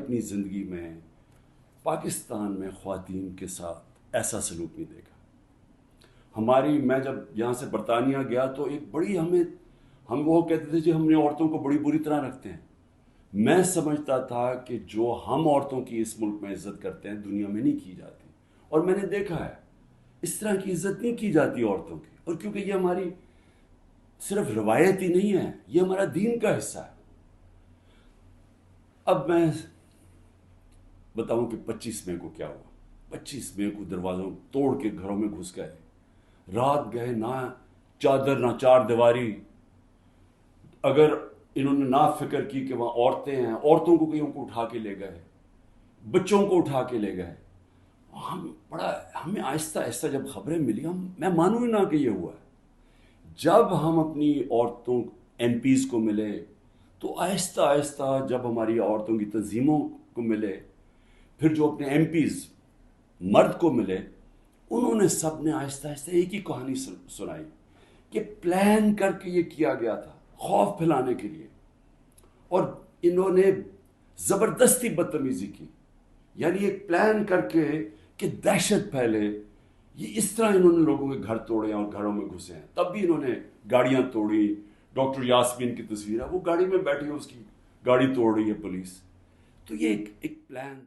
اپنی زندگی میں پاکستان میں خواتین کے ساتھ ایسا سلوک نہیں دیکھا۔ میں جب یہاں سے برطانیہ گیا تو ایک بڑی ہم وہ کہتے تھے جی ہم نے عورتوں کو بڑی بری طرح رکھتے ہیں۔ میں سمجھتا تھا کہ جو ہم عورتوں کی اس ملک میں عزت کرتے ہیں دنیا میں نہیں کی جاتی، اور میں نے دیکھا ہے اس طرح کی عزت نہیں کی جاتی عورتوں کی، اور کیونکہ یہ ہماری صرف روایت ہی نہیں ہے، یہ ہمارا دین کا حصہ ہے۔ اب میں بتاؤں کہ 25 مئی کو کیا ہوا۔ 25 مئی کو دروازوں توڑ کے گھروں میں گھس گئے، رات گئے، نہ چادر نہ چار دیواری۔ اگر انہوں نے نہ فکر کی کہ وہاں عورتیں ہیں، عورتوں کو کہیں کو اٹھا کے لے گئے، بچوں کو اٹھا کے لے گئے۔ ہمیں آہستہ آہستہ جب خبریں ملی، میں مانوں ہی نہ کہ یہ ہوا ہے۔ جب ہم اپنی عورتوں ایم پیز کو ملے تو آہستہ آہستہ جب ہماری عورتوں کی تنظیموں کو ملے، پھر جو اپنے ایم پیز مرد کو ملے، انہوں نے سب نے آہستہ آہستہ ایک ہی کہانی سنائی کہ پلان کر کے یہ کیا گیا تھا خوف پھیلانے کے لیے، اور انہوں نے زبردستی بدتمیزی کی، یعنی ایک پلان کر کے کہ دہشت پھیلے۔ یہ اس طرح انہوں نے لوگوں کے گھر توڑے اور گھروں میں گھسے ہیں۔ تب بھی انہوں نے گاڑیاں توڑی۔ ڈاکٹر یاسمین کی تصویر ہے، وہ گاڑی میں بیٹھی ہے، اس کی گاڑی توڑ رہی ہے پولیس۔ تو یہ ایک پلان